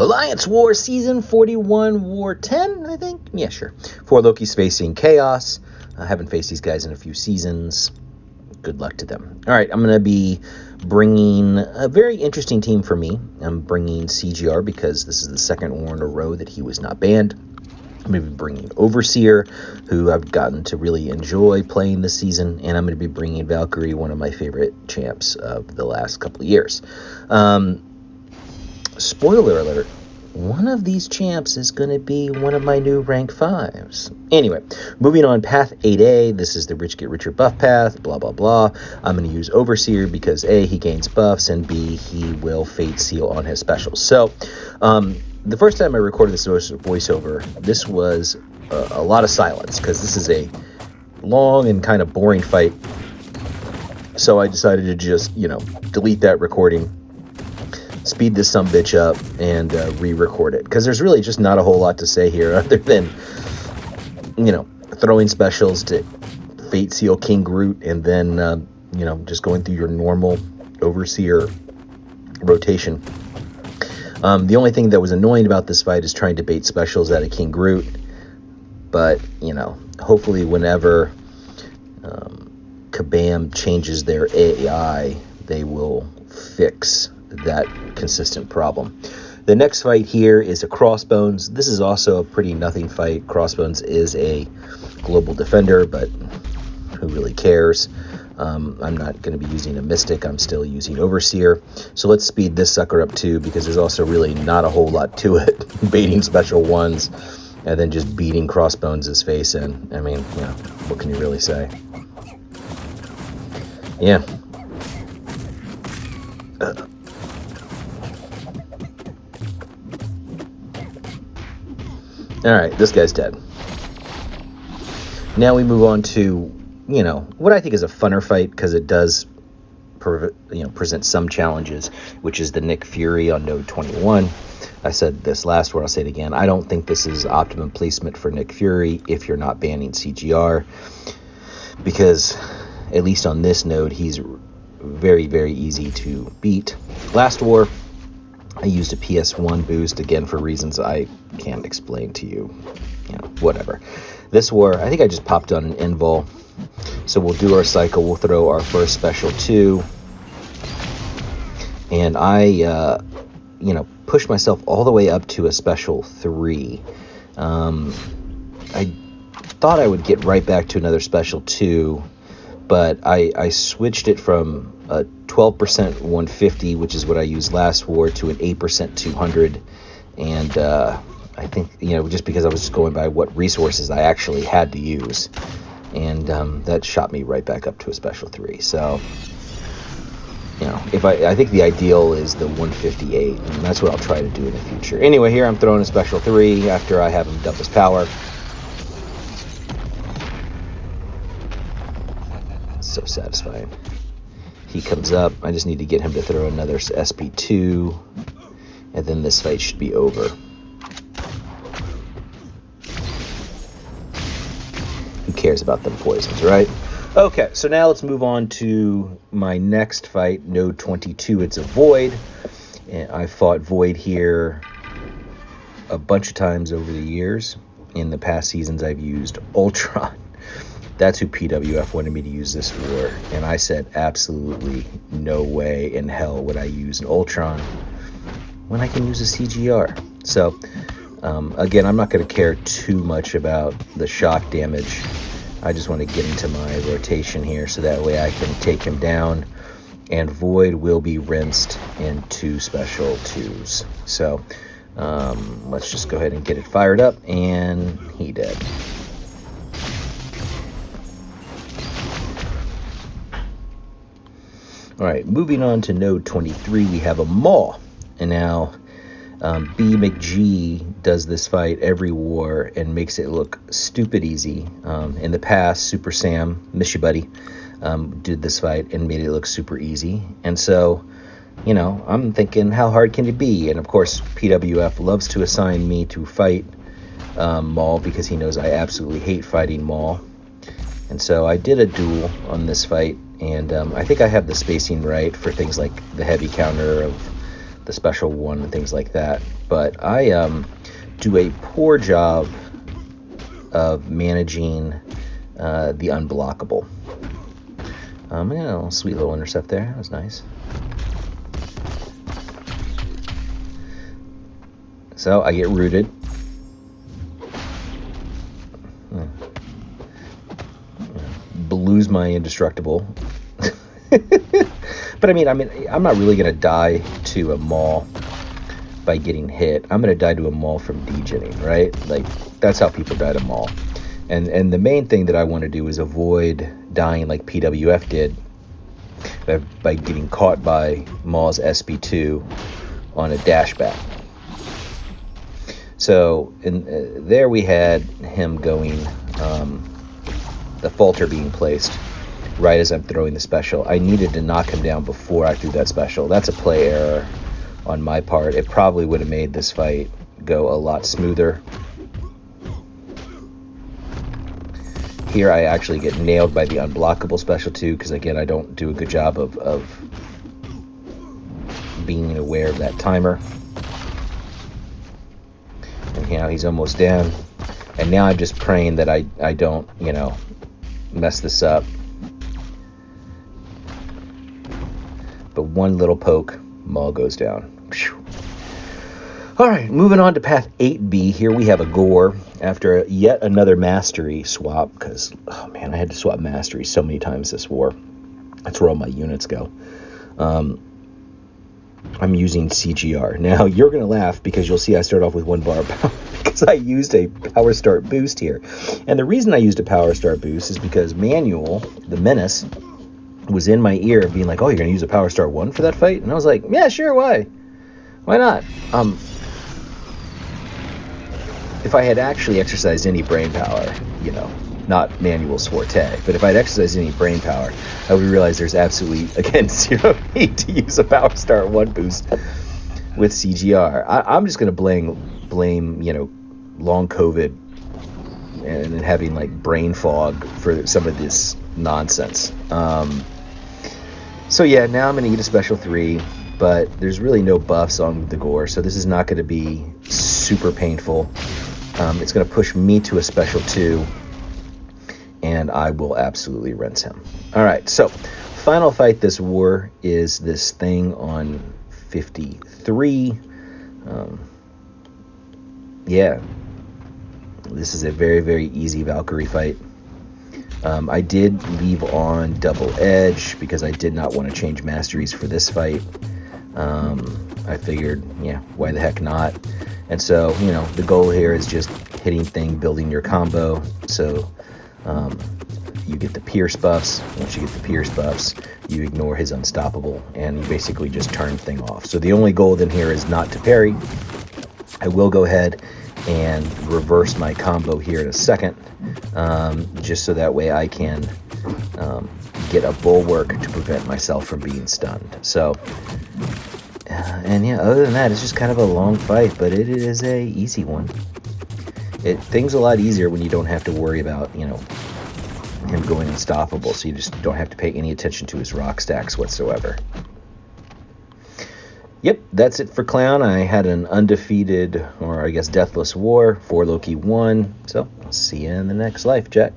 Alliance War Season 41 War 10, I think? Yeah, sure. 4 Loki's facing Chaos. I haven't faced these guys in a few seasons. Good luck to them. All right, I'm going to be bringing a very interesting team for me. I'm bringing CGR because this is the second war in a row that he was not banned. I'm going to be bringing Overseer, who I've gotten to really enjoy playing this season, and I'm going to be bringing Valkyrie, one of my favorite champs of the last couple of years. Spoiler alert, one of these champs is going to be one of my new rank 5s. Anyway, moving on, Path 8A, this is the Rich Get Richer buff path, blah, blah, blah. I'm going to use Overseer because A, he gains buffs, and B, he will Fate Seal on his specials. So, the first time I recorded this voiceover, this was a lot of silence because this is a long and kind of boring fight. So I decided to just, delete that recording, speed this sumbitch up, and re-record it. Because there's really just not a whole lot to say here other than, throwing specials to Fate Seal King Groot and then, just going through your normal Overseer rotation. The only thing that was annoying about this fight is trying to bait specials out of King Groot. But, hopefully whenever Kabam changes their AI, they will fix that consistent problem. The next fight here is a Crossbones. This is also a pretty nothing fight. Crossbones is a global defender, but who really cares? I'm not going to be using a Mystic. I'm still using Overseer. So let's speed this sucker up too, because there's also really not a whole lot to it. Baiting special ones and then just beating Crossbones' face in. I mean, what can you really say? Yeah. Alright, this guy's dead. Now we move on to, what I think is a funner fight, because it does, present some challenges, which is the Nick Fury on node 21. I said this last word, I'll say it again. I don't think this is optimum placement for Nick Fury if you're not banning CGR, because at least on this node, he's very, very easy to beat. Last war, I used a PS1 boost, again, for reasons I can't explain to you. Whatever. This war, I think I just popped on an invul. So we'll do our cycle. We'll throw our first special 2. And I, push myself all the way up to a special 3. I thought I would get right back to another special 2. But I switched it from a 12% 150, which is what I used last war, to an 8% 200. And I think, just because I was just going by what resources I actually had to use. And that shot me right back up to a special 3. So, if I think the ideal is the 158, and that's what I'll try to do in the future. Anyway, here I'm throwing a special 3 after I have him double his power. So satisfying. He comes up. I just need to get him to throw another SP2, and then this fight should be over. Who cares about them poisons, right? Okay, so now let's move on to my next fight, node 22. It's a Void. And I fought Void here a bunch of times over the years. In the past seasons, I've used Ultron. That's who PWF wanted me to use this war, and I said absolutely no way in hell would I use an Ultron when I can use a CGR. So, again, I'm not going to care too much about the shock damage. I just want to get into my rotation here so that way I can take him down, and Void will be rinsed in 2 special 2s. So, let's just go ahead and get it fired up, and he dead. All right, moving on to node 23, we have a Maul. And now B McG does this fight every war and makes it look stupid easy. In the past, Super Sam, miss you buddy, did this fight and made it look super easy. And so, I'm thinking, how hard can it be? And of course, PWF loves to assign me to fight Maul because he knows I absolutely hate fighting Maul. And so I did a duel on this fight. And I think I have the spacing right for things like the heavy counter of the special one and things like that. But I do a poor job of managing the unblockable. Sweet little intercept there. That was nice. So I get rooted. Lose my indestructible. But I mean, I'm not really gonna die to a maul by getting hit. I'm gonna die to a maul from degenning, right? Like, that's how people die to maul. And the main thing that I want to do is avoid dying like PWF did by getting caught by Maul's SP2 on a dashback. So there we had him going, the falter being placed right as I'm throwing the special. I needed to knock him down before I threw that special. That's a play error on my part. It probably would have made this fight go a lot smoother. Here I actually get nailed by the unblockable special too, because again, I don't do a good job of being aware of that timer. And now he's almost down. And now I'm just praying that I don't, mess this up. But one little poke, Maul goes down. All right, moving on to path 8B. Here we have a Gore after yet another mastery swap, because, oh man, I had to swap mastery so many times this war. That's where all my units go. I'm using CGR. Now, you're going to laugh because you'll see I start off with 1 bar of power because I used a power start boost here. And the reason I used a power start boost is because Manuel, the Menace, was in my ear being like, oh, you're going to use a power start 1 for that fight? And I was like, yeah, sure, why? Why not? If I had actually exercised any brain power, not Manuel's forte, but if I'd exercised any brain power, I would realize there's absolutely, again, zero need to use a power start 1 boost with CGR. I'm just going to blame, long COVID and having like brain fog for some of this nonsense. So yeah, now I'm going to eat a special 3, but there's really no buffs on the Gore, so this is not going to be super painful. It's going to push me to a special 2, and I will absolutely rinse him. All right, so final fight this war is this thing on 53. Yeah, this is a very, very easy Valkyrie fight. I did leave on double edge because I did not want to change masteries for this fight. I figured, yeah, why the heck not? And so, the goal here is just hitting thing, building your combo. So you get the Pierce buffs. Once you get the Pierce buffs, you ignore his unstoppable, and you basically just turn thing off. So the only goal then here is not to parry. I will go ahead and reverse my combo here in a second, just so that way I can get a bulwark to prevent myself from being stunned. So, and yeah, other than that, it's just kind of a long fight, but it is a easy one. Things a lot easier when you don't have to worry about, him going unstoppable, so you just don't have to pay any attention to his rock stacks whatsoever. Yep, that's it for Clown. I had an undefeated, or I guess deathless war for Loki 1, so I'll see you in the next life, Jack.